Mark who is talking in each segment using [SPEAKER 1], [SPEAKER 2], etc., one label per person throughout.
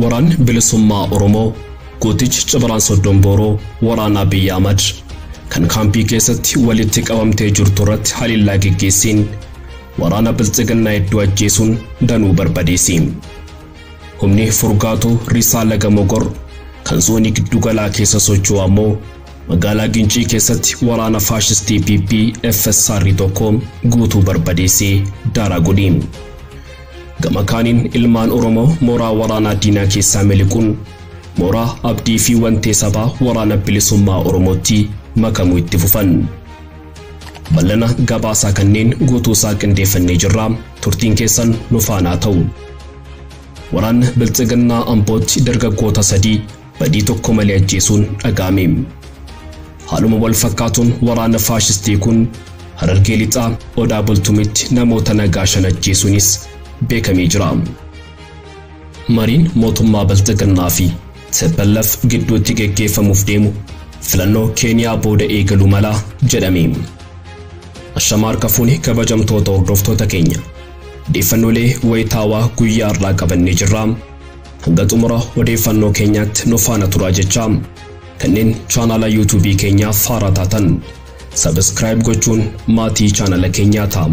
[SPEAKER 1] Waraan bilisummaa Oromoo gootichi Cibraan Soddonbooroo waraana Abiy Ahmad kan kaampii keessatti walitti qabamtee jirtu irratti haliillaa geggeessin waraana biltsiginnaa hedduu ajjeesuun danuu barbadeesse. Humni furgaatu Risaa Laga Mogor kan zoonii giddugalaa keessa socho'u ammoo magaalaa Gincii keessatti waraana faashistii PP FSR tokko guutuu barbadeesse daaraa godhe. Gama kaaniin ilmaan Oromoo mooraa waraanaa diinaa keessaa miliquun mooraa abdii fi wantee sabaa waraana bilisummaa Oromootti makamuu itti fufan. Bal'ina gabaasaa kanneen guutuu isaa qindeeffannee jirra, turtiin keessan nu faana ta'u. Waraanni biltsiginnaa Ambootti dargaggoota 3 badii tokko malee ajjeesuun dhaga'ame. Haaluma wal fakkaatuun waraana faashistii kun Harargee Lixaa Odaa Bultumitti namoota nagaa 5 ajjeesuunis beekamee jira. Mariin mootummaa biltsiginnaa fi TPLF gidduutti geggeeffamuuf deemu filannoo Keeniyaa booda eegaluu mala jedhame. Ashamaar kafuuni kabajamtoota hordoftoota keenya. Odeeffannoolee wayitaawaa guyyaa har'aa qabannee jirra. Hanga xumura odeeffannoo keenyaatti nu faana turaa jecha kanneen chaanala YouTube keenyaa faaraa taatan subscribe gochuun maatii chaanala keenyaa ta'aa.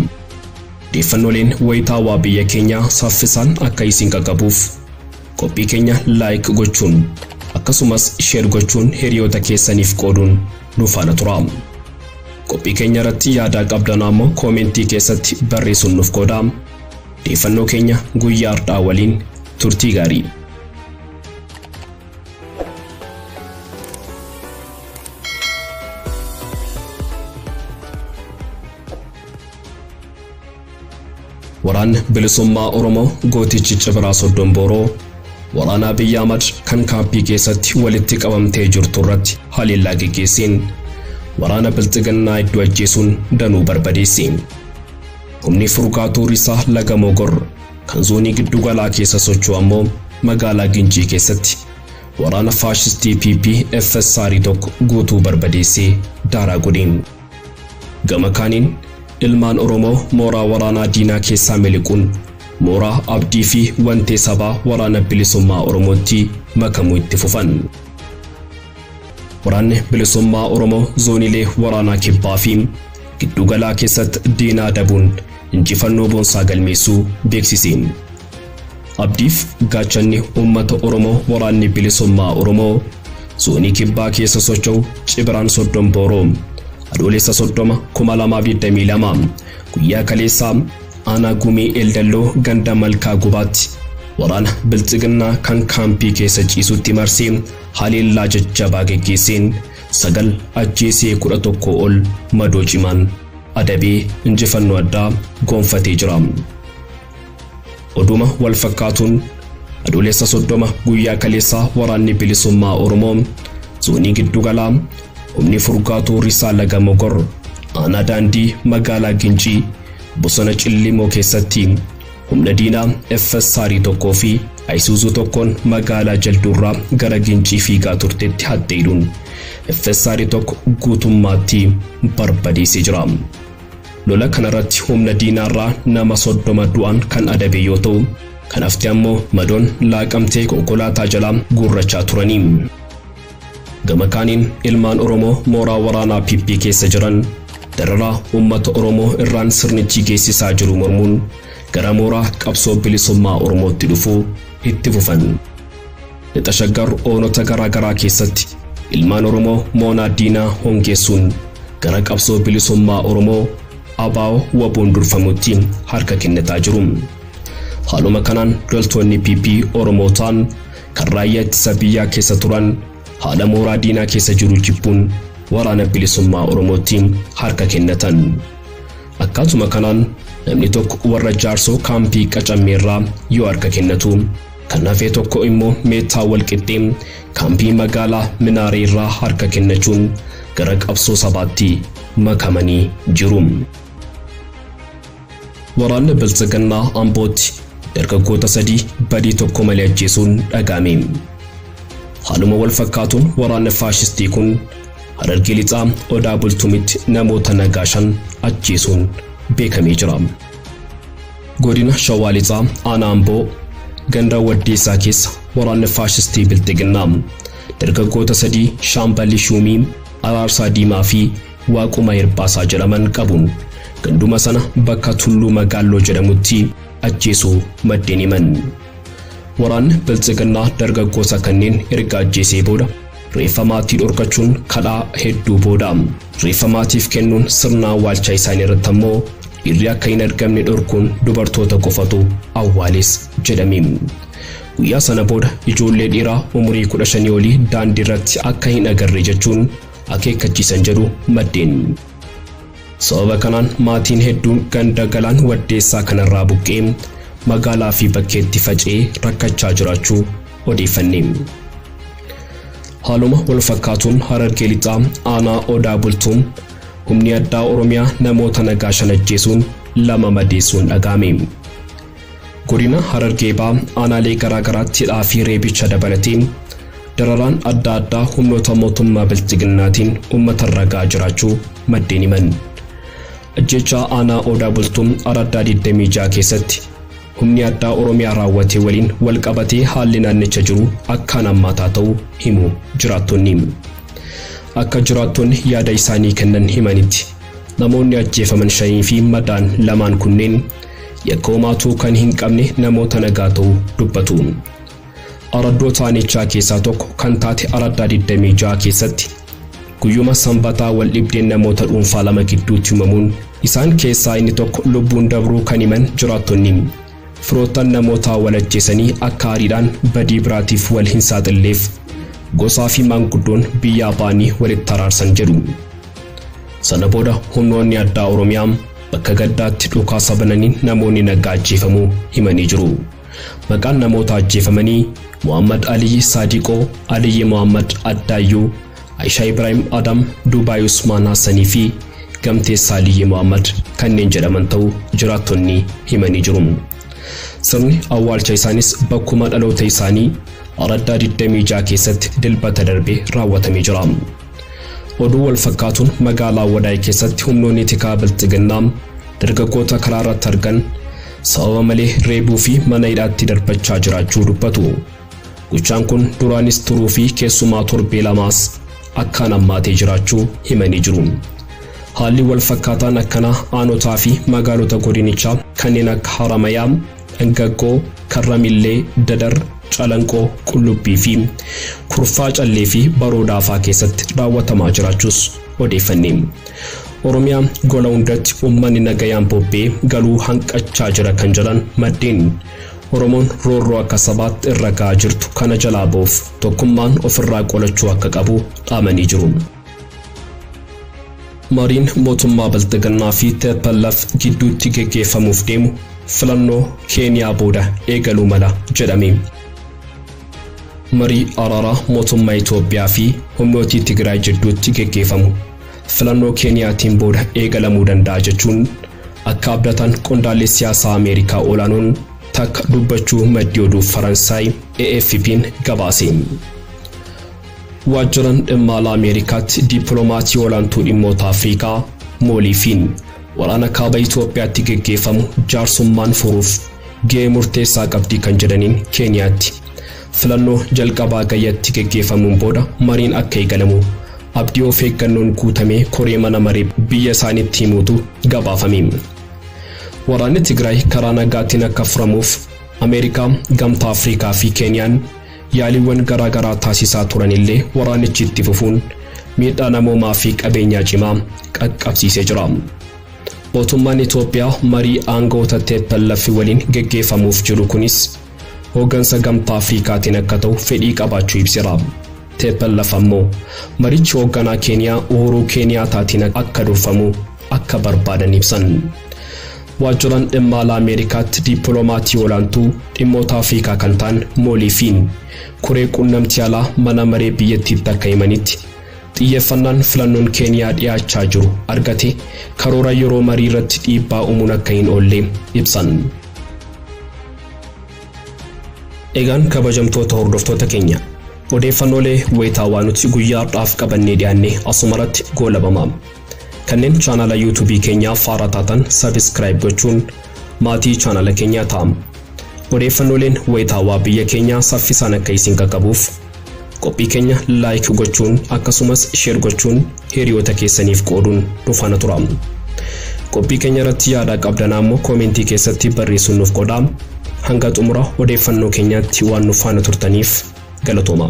[SPEAKER 1] Odeeffannooleen wayitaawaa biyya keenyaa saffisaan akka isin qaqqabuuf qophii keenya like gochuun akkasumas share gochuun hiriyoota keessaniif qooduun nu faana turaa. Qophii keenya irratti yaada qabdan ammoo koomentii keessatti barreessuun nuuf qoodaa. Odeeffannoo keenya guyyaa har'aa waliin turtii gaarii. Waraanni bilisummaa Oromoo gootichi Cibraan Soddonbooroo waraana Abiy Ahmad kan kaampii keessatti walitti qabamtee jirtu irratti haliillaa geggeessin waraana biltsiginnaa hedduu ajjeesuun danuu barbadeesse. Humni furgaatu Risaa Laga Mogor kan zoonii giddugalaa keessa socho'u ammoo magaalaa Gincii keessatti waraana faashistii PP FSR tokko guutuu barbadeesse daaraa godhe. Gama kaaniin ilmaan Oromoo mooraa waraanaa diinaa keessaa miliquun mooraa abdii fi wantee sabaa waraana bilisummaa Oromootti makamuu itti fufan. Waraanni bilisummaa Oromoo zooniilee waraanaa kibbaa fi giddugalaa keessatti diinaa dabuun injifannoo boonsaa galmeessuu beeksise. Abdiif gaachanni uummata Oromoo waraanni bilisummaa Oromoo zoonii kibbaa keessa socho'u Cibraan Soddonbooroo adoolessa 30 2022 guyyaa kaleessaa aanaa Gumii Eldalloo ganda Malkaa Gubaatti waraana biltsiginnaa kan kaampii keessa ciisutti marsee haliillaa jajjabaa geggeesseen 9 ajjeesee 11 ol madoo cimaan adabee injifannoo addaa gonfatee jira. Oduma wal fakkaatuun adoolessa 30 guyyaa kaleessaa waraanni bilisummaa Oromoo zoonii giddugalaa humni furgaatu Risaa Laga Mogor aanaa daandii magaalaa Gincii bosona Cillimoo keessatti humna diinaa FSR tokkoo fi Ayisuuzuu tokkoon magaalaa Jalduurraa gara Gincii fiigaa turteetti haddeeduun FSR tokko guutummaatti barbadeessee jira. Lola kanarratti humna diinaarraa nama 30 du'an kan adabe yoo ta'u kan hafte ammoo madoon laaqamtee konkolaataa jalaa gurrachaa turanii. Gama kaaniin ilmaan Oromoo mooraa waraanaa PP keessa jiran dararaa uummata Oromoo irraan sirnichi geessisaa jiru mormuun gara mooraa qabsoo bilisummaa Oromootti dhufuu itti fufan. Lixa Shaggar oonota garaa keessatti ilmaan Oromoo moonaa diinaa hongeessuun gara qabsoo bilisummaa Oromoo ABO waboon durfamutti harka kennataa jiru. Haaluma kanaan loltoonni PP Oromootaan kan raayyaa ittisa biyyaa keessa turan haala mooraa diinaa keessa jiru jibbuun waraana bilisummaa Oromootti harka kennatan. Akkasuma kanaan namni tokko warra jaarsoo kaampii Qacammeerraa yoo harka kennatu kan hafee tokko immoo meettaa walqixxee kaampii magaalaa Minaareerraa harka kennachuun gara qabsoo sabaatti makamanii jiru. Waraanni biltsiginnaa Ambootti dargaggoota 3 badii tokko malee ajjeesuun dhaga'ame. Haaluma wal fakkaatuun waraanni faashistii kun Harargee Lixaa Odaa Bultumitti namoota nagaa 5 ajjeesuun beekamee jira. Godina Shawaa Lixaa aanaa Amboo ganda Waddeessaa keessa waraanni faashistii bilxiginnaa dargaggoota sadii shaamballi Shumii, Araarsaa Diimaa fi Waaquma Hirbaasaa jedhaman qabuun ganduma sana bakka Tulluu Magaaloo jedhamutti ajjeesuu maddeen himan. Waraanni bilxiginnaa dargaggoota kanneen erga ajjeesee booda reeffa maatii dhorkachuun kadhaa hedduu booda reeffa maatiif kennuun sirna awwaalcha isaanii irratti ammoo dhiirri akka hin argamne dhorkuun dubartoota qofatu awwaales jedhame. Guyyaa sana booda ijoollee dhiiraa umurii 15 olii daandii irratti akka hin agarre jechuun akeekkachiisan jedhu maddeen. Sababa kanaan maatiin hedduun ganda Galaan Waddeessaa kanarraa buqqee magaalaa fi bakkeetti faca'ee rakkachaa jiraachuu odeeffanne. Haaluma wal fakkaatuun Harargee Lixaa aanaa Odaa Bultuun humni addaa Oromiyaa namoota nagaa shan ajjeesuun 2 madeessuun dhaga'ame. Godina Harargee Bahaa aanaalee garaagaraatti hidhaa fi reebicha dabalatee dararaan adda addaa humnoota mootummaa bilxiginnaatiin uummata ragaa jiraachuu maddeen himan. Ajjeechaa aanaa Odaa Bultuun Araddaa 26 keessatti humni addaa Oromiyaa raawwate waliin wal qabatee haalli naannicha jiru akkaan hammaataa ta'uu himu jiraattonni. Akka jiraattonni yaada isaanii kennan himanitti namoonni ajjeefaman 5 fi madaan 2 kunneen yakka homaatu kan hin qabne namoota nagaa ta'uu dubbatu. Araddoota aanichaa keessaa tokko kan taate Araddaa 26 keessatti guyyuma sanbataa wal dhibdeen namoota dhuunfaa 2 gidduutti uumamuun isaan keessaa inni tokko lubbuun dabruu kan himan jiraattonni. Firoottan namoota wal ajjeesanii akka aariidhaan badii biraatiif wal hin saaxilleef gosaa fi maanguddoon biyyaa baanii walitti araarsan jedhu. Sana booda humnoonni addaa Oromiyaa bakka gaddaatti dhukaasa bananiin namoonni nagaa ajjeefamuu himanii jiru. Maqaan namoota ajjeefamanii Muhammad Ali Sadiqoo, Ali Muhammad Addaayyuu, Aisha Ibrahim Adam, Dubaay Usman Hassanii fi Gamteessaa Ali Muhammad kanneen jedhaman ta'uu jiraattonni himanii jiru. Sirni awwaalcha isaanis bakkuma dhaloota isaanii Araddaa 26 keessatti dilbata darbee raawwatamee jira. Oduu wal fakkaatuun magaalaa Wadaay keessatti humnoonni tikaa bilxiginnaa dargaggoota karaa irratti argan sababa malee reebuu fi mana hidhaatti darbachaa jiraachuu dubbatu. Gochaan kun duraanis turuu fi keessumaa torbee lamaas akkaan hammaatee jiraachuu himanii jiru. Haalli wal fakkaataan akkanaa aanotaa fi magaalota godinichaa kanneen akka Haramayaa, Engaggoo, Karramillee, Dadar, Calanqoo, Qullubbii fi Kurfaa Callee fi Baroodhaafaa keessatti raawwatamaa jiraachuus odeeffanne. Oromiyaa gola hundatti uummanni nagayaan bobbee galuu hanqachaa jira kan jedhan maddeen. Oromoon roorroo akka sabaatti irra ga'aa jirtu kana jalaa ba'uuf tokkummaan ofirraa qolachuu akka qabu dhaamanii jiru. Mariin mootummaa bilxiginnaa fi TPLF gidduutti geggeeffamuuf deemu filannoo Keeniyaa booda eegaluu mala jedhame. Marii araaraa mootummaa Itoophiyaa fi humnoota Tigraay gidduutti geggeeffamu filannoo Keeniyaatiin booda eegalamuu danda'a jechuun akka abdatan qondaalli siyaasaa Ameerikaa olaanoon takka dubbachuu maddi oduu Faransaay AFP'n gabaase. Waajjiran dhimma alaa Ameerikaatti dippiloomaasii olaantuu dhimmoota Afrikaa Mooliifiin waraana kaaba Itoophiyaatti geggeeffamu jaarsummaan furuuf gahee murteessaa qabdi kan jedhaniin Keeniyaatti filannoo jalqabaa gayyatti geggeeffamuun booda mariin akka eegalamu abdii of eeggannoon guutamee koree mana maree biyya isaaniitti himuutu gabaafame. Waraanni Tigraay karaa nagaatiin akka furamuuf Ameerikaa, Gamtaa Afrikaa fi Keeniyaan yaaliiwwan garaagaraa taasisaa turanillee waraanichi itti fufuun miidhaa namoomaa fi qabeenyaa cimaa qaqqabsiisee jira. Mootummaan Itoophiyaa marii aangawoota TPLF waliin geggeeffamuuf jiru kunis hoggansa Gamtaa Afrikaatiin akka ta'u fedhii qabaachuu ibseera. TPLF ammoo marichi hogganaa Keeniyaa Uhuru Keeniyaataatiin akka durfamu akka barbaadan ibsan. Waajjiran dhimma alaa Ameerikaatti dippiloomaasii olaantuu dhimmoota Afrikaa kan ta'an Mooliifiin koree quunnamtii alaa mana maree biyyattiitti akka himanitti xiyyeeffannaan filannoon Keeniyaa dhiyaachaa jiru argate karoora yeroo marii irratti dhiibbaa uumuun akka hin oolle ibsan. Egaan kabajamtoota hordoftoota keenya odeeffannoolee wayitaawaa nuti guyyaadhaaf qabannee dhiyaanne asumarratti goolabama. Kanneen chaanala YouTube keenyaa faara taatan subscribe gochuun maatii chaanala keenyaa ta'aa. odeeffannooleen wayitaawaa biyya keenya saffisaan akka isin qaqqabuuf qophii keenya like gochuun akkasumas share gochuun hiriyoota keessaniif qooduun nu faana tura. Qophii keenya irratti yaada qabdan ammoo koomentii keessatti barreessuun nuuf qoodaa. Hanga xumura odeeffannoo keenyaatti waan nu faana turtaniif galatooma.